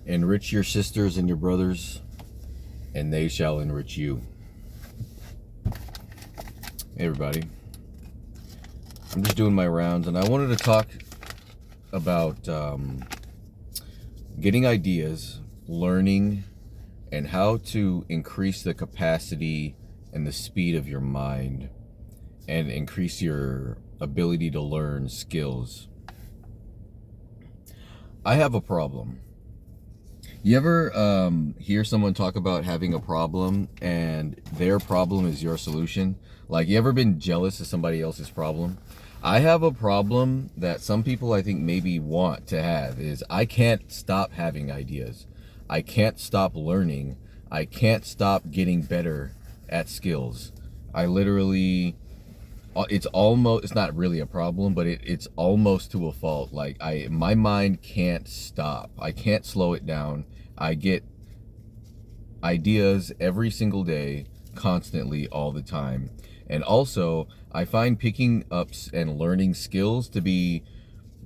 Enrich your sisters and your brothers, and they shall enrich you. Hey everybody, I'm just doing my rounds, and I wanted to talk about getting ideas, learning, and how to increase the capacity and the speed of your mind, and increase your ability to learn skills. I have a problem. You ever hear someone talk about having a problem and their problem is your solution? Like, you ever been jealous of somebody else's problem? I have a problem that some people I think maybe want to have, is I can't stop having ideas. I can't stop learning. I can't stop getting better at skills. I literally, it's not really a problem, but it's almost to a fault. Like, my mind can't stop. I can't slow it down. I get ideas every single day, constantly, all the time. And also, I find picking up and learning skills to be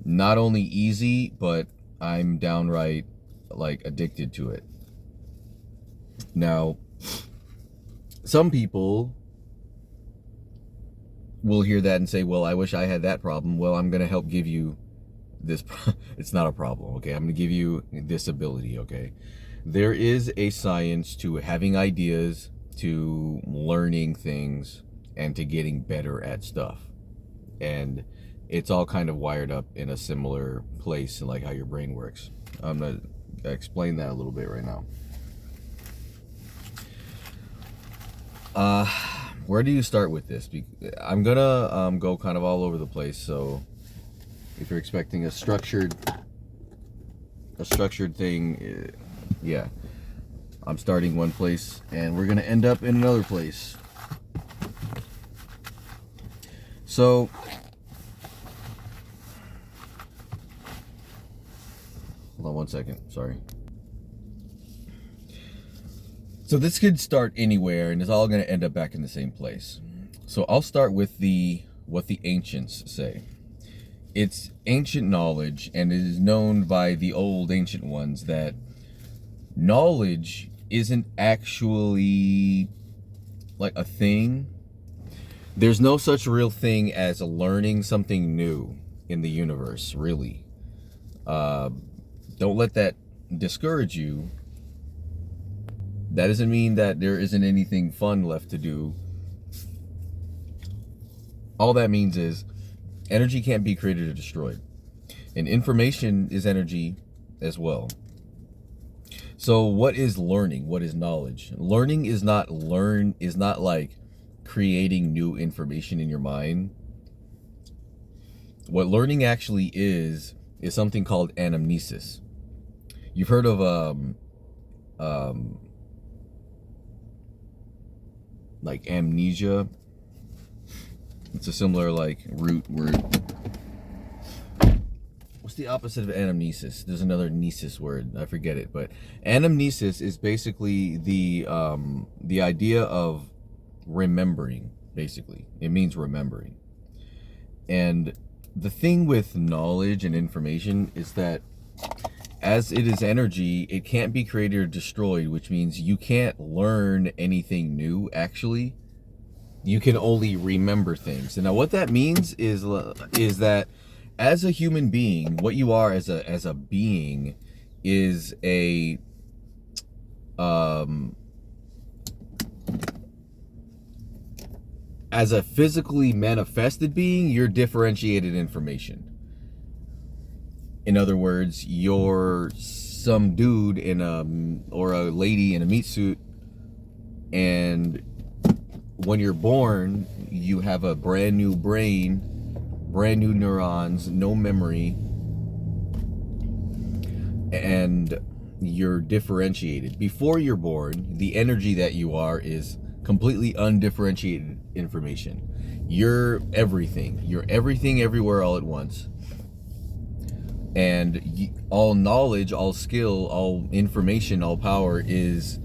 not only easy, but I'm downright like addicted to it. Now, some people will hear that and say, well, I wish I had that problem. Well, I'm going to help give you this. It's not a problem, okay? I'm going to give you this ability, okay? There is a science to having ideas, to learning things, and to getting better at stuff. And it's all kind of wired up in a similar place, like how your brain works. I'm going to explain that a little bit right now. Where do you start with this? I'm gonna go kind of all over the place, so if you're expecting a structured thing, yeah, I'm starting one place and we're gonna end up in another place. So hold on one second, sorry. So this could start anywhere, and it's all going to end up back in the same place. So I'll start with what the ancients say. It's ancient knowledge, and it is known by the old ancient ones that knowledge isn't actually like a thing. There's no such real thing as learning something new in the universe, really. Don't let that discourage you. That doesn't mean that there isn't anything fun left to do. All that means is energy can't be created or destroyed. And information is energy as well. So what is learning? What is knowledge? Learning is not like creating new information in your mind. What learning actually is something called anamnesis. You've heard of like amnesia. It's a similar like root word. What's the opposite of anamnesis? There's another nesis word, I forget it, but anamnesis is basically the idea of remembering. Basically, it means remembering. And the thing with knowledge and information is that as it is energy, it can't be created or destroyed, which means you can't learn anything new, actually. You can only remember things. And now what that means is that as a human being, what you are as a being is as a physically manifested being, you're differentiated information. In other words, you're some dude or a lady in a meat suit, and when you're born, you have a brand new brain, brand new neurons, no memory, and you're differentiated. Before you're born, the energy that you are is completely undifferentiated information. You're everything. You're everything everywhere all at once. And all knowledge, all skill, all information, all power is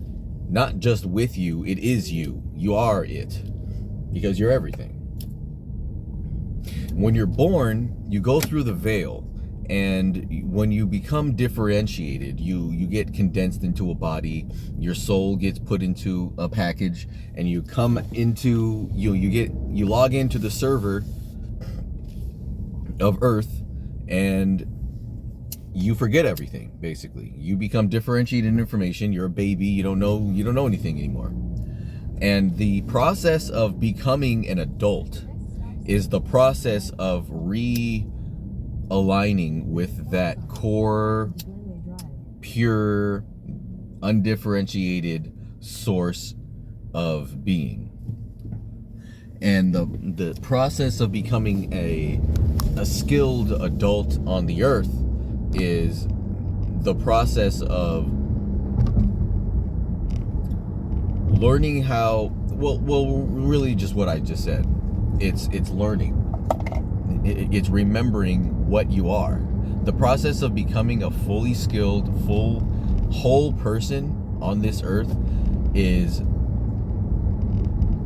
not just with you, it is you. You are it, because you're everything. When you're born, you go through the veil, And when you become differentiated, you get condensed into a body, your soul gets put into a package, and you come into, you log into the server of Earth, and you forget everything. Basically, you become differentiated information. You're a baby. You don't know anything anymore. And the process of becoming an adult is the process of realigning with that core, pure, undifferentiated source of being. And the process of becoming a skilled adult on the earth is the process of learning how, well, really just what I just said. It's learning. It's remembering what you are. The process of becoming a fully skilled, whole person on this earth is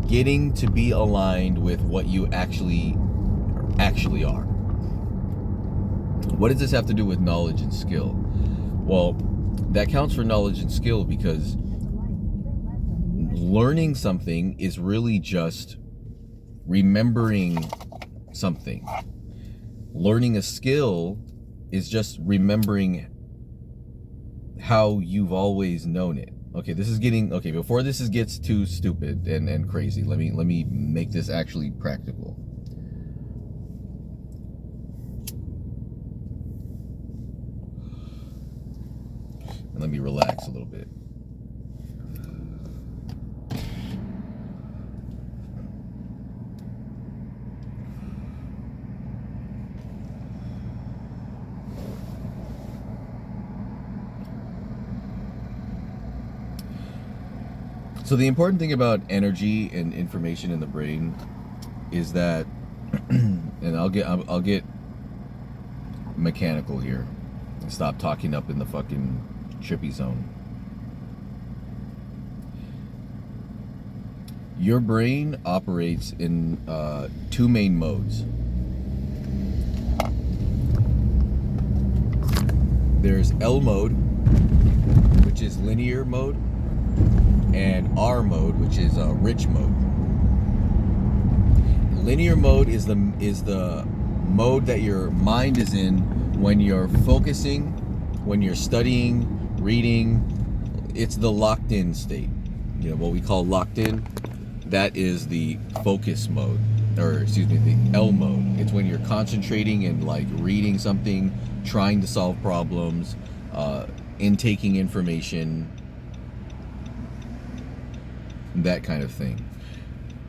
getting to be aligned with what you actually are. What does this have to do with knowledge and skill? Well, that counts for knowledge and skill because learning something is really just remembering something. Learning a skill is just remembering how you've always known it. Okay, before this gets too stupid and crazy, let me make this actually practical. And let me relax a little bit. So the important thing about energy and information in the brain is that, and I'll get mechanical here and stop talking up in the fucking trippy zone. Your brain operates in two main modes. There's L mode, which is linear mode, and R mode, which is rich mode. Linear mode is the mode that your mind is in when you're focusing, when you're studying, reading. It's the locked in state. You know what we call locked in? That is the focus mode, or excuse me, the L mode. It's when you're concentrating and like reading something, trying to solve problems, intaking information, that kind of thing.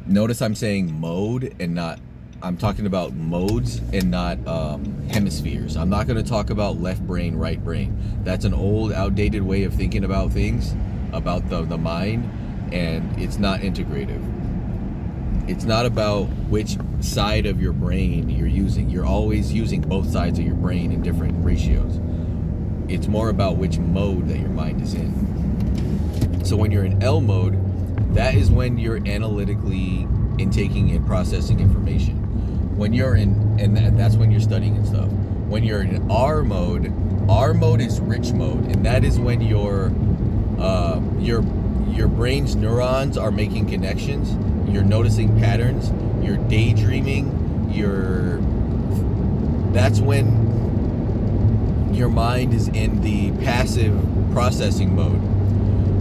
Notice I'm saying mode and not, I'm talking about modes and not hemispheres. I'm not going to talk about left brain, right brain. That's an old, outdated way of thinking about things, about the mind, and it's not integrative. It's not about which side of your brain you're using. You're always using both sides of your brain in different ratios. It's more about which mode that your mind is in. So when you're in L mode, that is when you're analytically intaking and processing information. When you're in, and that's when you're studying and stuff. When you're in R mode is rich mode, and that is when your brain's neurons are making connections. You're noticing patterns. You're daydreaming. That's when your mind is in the passive processing mode.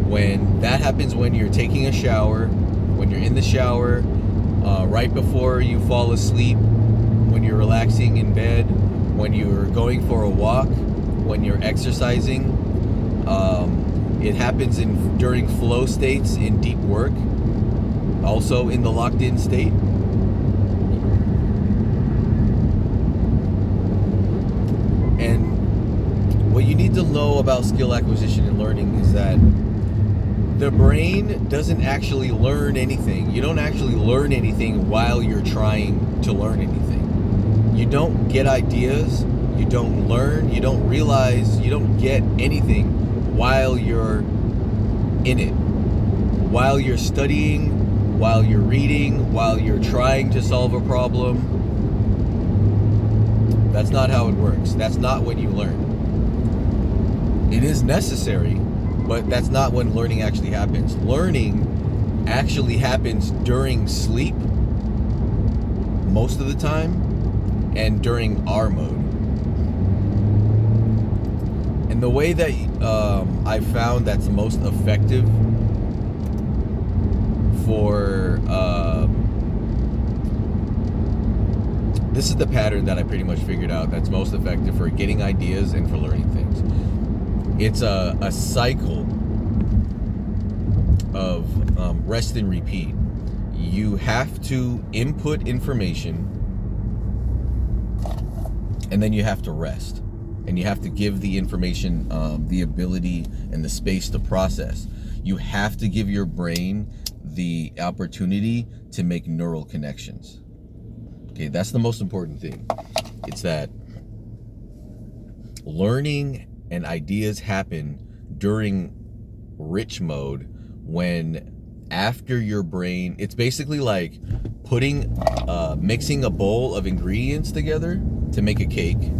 When that happens, when you're taking a shower, when you're in the shower, right before you fall asleep, when you're relaxing in bed, when you're going for a walk, when you're exercising. It happens during flow states in deep work, also in the locked in state. And what you need to know about skill acquisition and learning is that the brain doesn't actually learn anything. You don't actually learn anything while you're trying to learn anything. You don't get ideas, you don't learn, you don't realize, you don't get anything while you're in it. While you're studying, while you're reading, while you're trying to solve a problem. That's not how it works. That's not when you learn. It is necessary, but that's not when learning actually happens. Learning actually happens during sleep most of the time, and during R mode. And the way that I found that's most effective for this is the pattern that I pretty much figured out that's most effective for getting ideas and for learning things. It's a cycle of rest and repeat. You have to input information, and then you have to rest. And you have to give the information the ability and the space to process. You have to give your brain the opportunity to make neural connections. Okay, that's the most important thing. It's that learning and ideas happen during rich mode, when after your brain, it's basically like mixing a bowl of ingredients together to make a cake.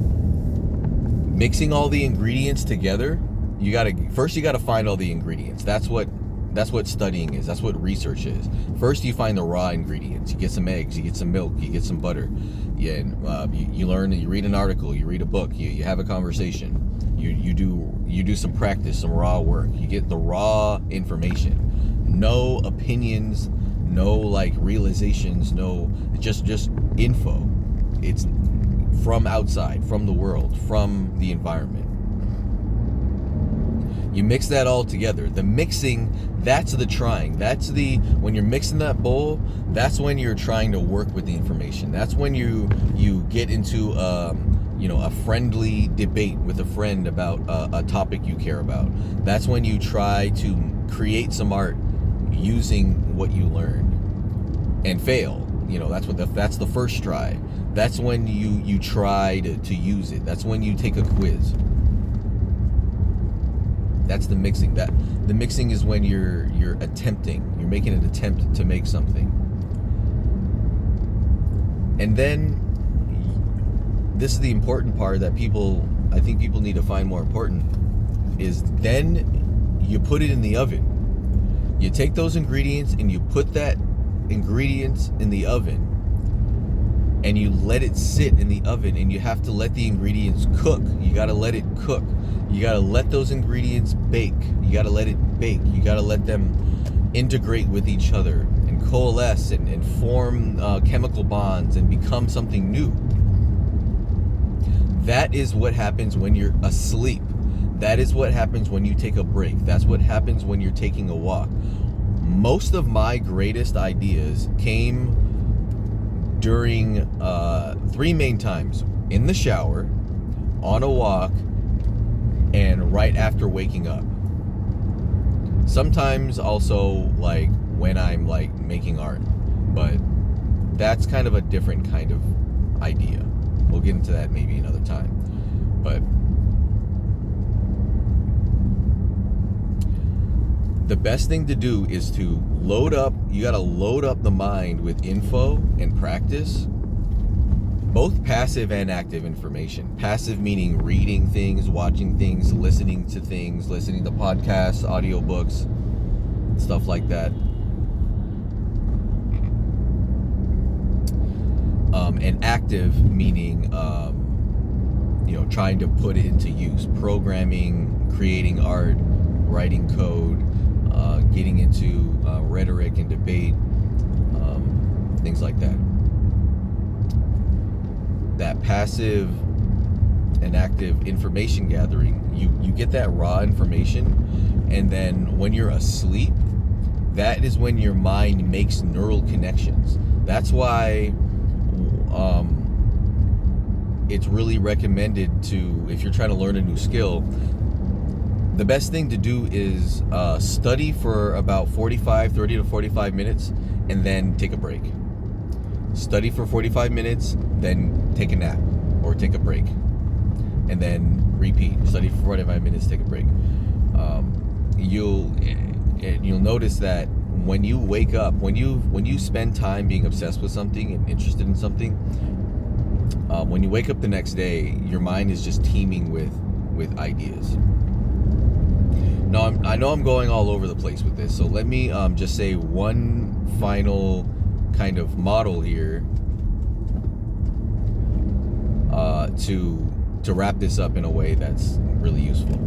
Mixing all the ingredients together, you gotta find all the ingredients. That's what studying is. That's what research is. First, you find the raw ingredients. You get some eggs, you get some milk, you get some butter. Yeah, and you learn. You read an article, you read a book, you have a conversation. You do some practice, some raw work. You get the raw information. No opinions, no like realizations, no just info. It's from outside, from the world, from the environment. You mix that all together. The mixing, that's the trying. When you're mixing that bowl, that's when you're trying to work with the information. That's when you get into a friendly debate with a friend about a topic you care about. That's when you try to create some art using what you learned and fail. That's the first try. That's when you try to use it. That's when you take a quiz. That's the mixing. The mixing is when you're attempting. You're making an attempt to make something. And then this is the important part that I think people need to find more important, is then you put it in the oven. You take those ingredients and you put that ingredients in the oven, and you let it sit in the oven, and you have to let the ingredients cook. You got to let it cook. You got to let those ingredients bake. You got to let it bake. You got to let them integrate with each other and coalesce and form chemical bonds and become something new. That is what happens when you're asleep. That is what happens when you take a break. That's what happens when you're taking a walk. Most of my greatest ideas came during 3 main times: in the shower, on a walk, and right after waking up. Sometimes also like when I'm like making art, but that's kind of a different kind of idea. We'll get into that maybe another time. But the best thing to do is to you gotta load up the mind with info and practice, both passive and active information. Passive meaning reading things, watching things, listening to podcasts, audiobooks, stuff like that. And active meaning, trying to put it into use, programming, creating art, writing code, getting into rhetoric and debate, things like that. That passive and active information gathering, you get that raw information, and then when you're asleep, that is when your mind makes neural connections. That's why it's really recommended to, if you're trying to learn a new skill, the best thing to do is study for about 30 to 45 minutes and then take a break. Study for 45 minutes, then take a nap or take a break, and then repeat. Study for 45 minutes, take a break. You'll notice that when you wake up, when you spend time being obsessed with something and interested in something, when you wake up the next day, your mind is just teeming with ideas. Now, I know I'm going all over the place with this, so let me just say one final kind of model here to wrap this up in a way that's really useful.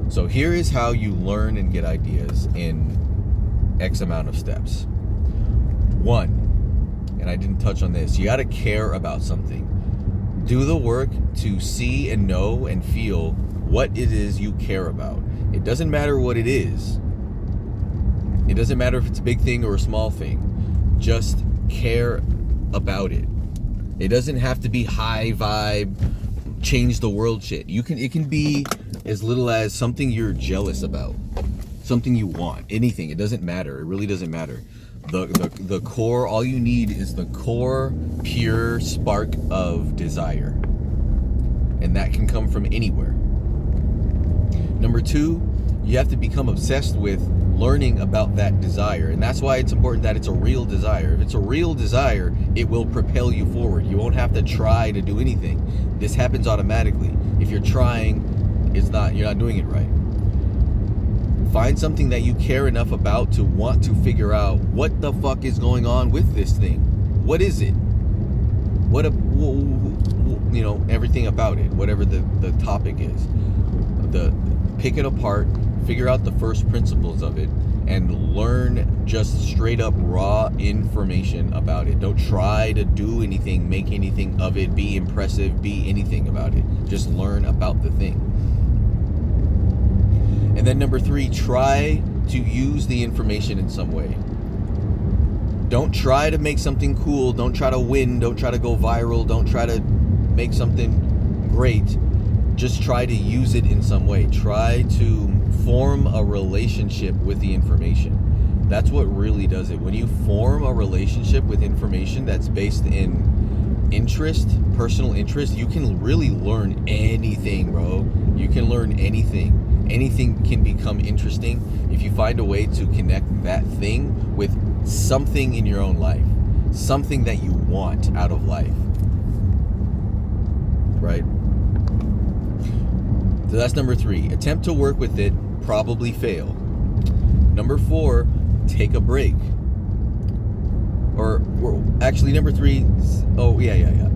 So here is how you learn and get ideas in X amount of steps. 1, and I didn't touch on this, you got to care about something. Do the work to see and know and feel what it is you care about. It doesn't matter what it is. It doesn't matter if it's a big thing or a small thing. Just care about it. It doesn't have to be high vibe, change the world shit. It can be as little as something you're jealous about, something you want, anything. It doesn't matter. It really doesn't matter. The core, all you need is the core, pure spark of desire. And that can come from anywhere. Number 2, you have to become obsessed with learning about that desire. And that's why it's important that it's a real desire. If it's a real desire, it will propel you forward. You won't have to try to do anything. This happens automatically. If you're trying, you're not doing it right. Find something that you care enough about to want to figure out what the fuck is going on with this thing. What is it? Everything about it, whatever the topic is. Pick it apart, figure out the first principles of it, and learn just straight up raw information about it. Don't try to do anything, make anything of it, be impressive, be anything about it. Just learn about the thing. And then number 3, try to use the information in some way. Don't try to make something cool. Don't try to win. Don't try to go viral. Don't try to make something great. Just try to use it in some way. Try to form a relationship with the information. That's what really does it. When you form a relationship with information that's based in interest, personal interest, you can really learn anything, bro. You can learn anything. Anything can become interesting if you find a way to connect that thing with something in your own life, something that you want out of life, right? So that's number 3. Attempt to work with it, probably fail. Number 4, take a break. Or actually, number 3. Oh yeah.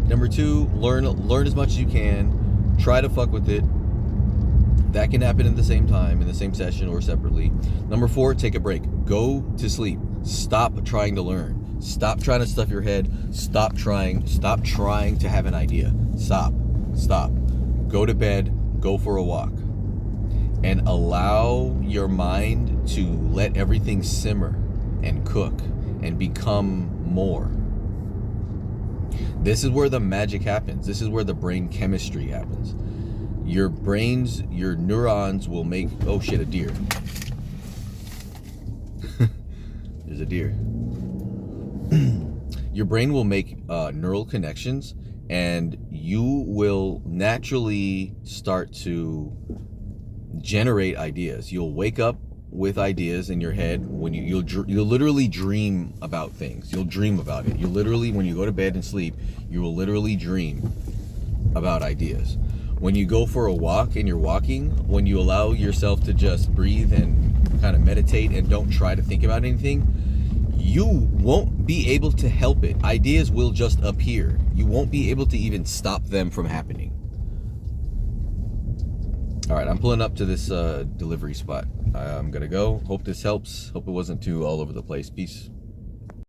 Number 2, learn as much as you can. Try to fuck with it. That can happen at the same time, in the same session or separately. Number 4, take a break. Go to sleep. Stop trying to learn. Stop trying to stuff your head. Stop trying to have an idea. Stop. Go to bed. Go for a walk. And allow your mind to let everything simmer and cook and become more. This is where the magic happens. This is where the brain chemistry happens. Your neurons will make, oh shit, a deer. There's a deer. Your brain will make neural connections, and you will naturally start to generate ideas. You'll wake up with ideas in your head when you'll literally dream about things. You'll dream about it. You literally, when you go to bed and sleep, you will literally dream about ideas. When you go for a walk and you're walking, when you allow yourself to just breathe and kind of meditate and don't try to think about anything, you won't be able to help it. Ideas will just appear. You won't be able to even stop them from happening. All right, I'm pulling up to this delivery spot. I'm gonna go. Hope this helps. Hope it wasn't too all over the place. Peace.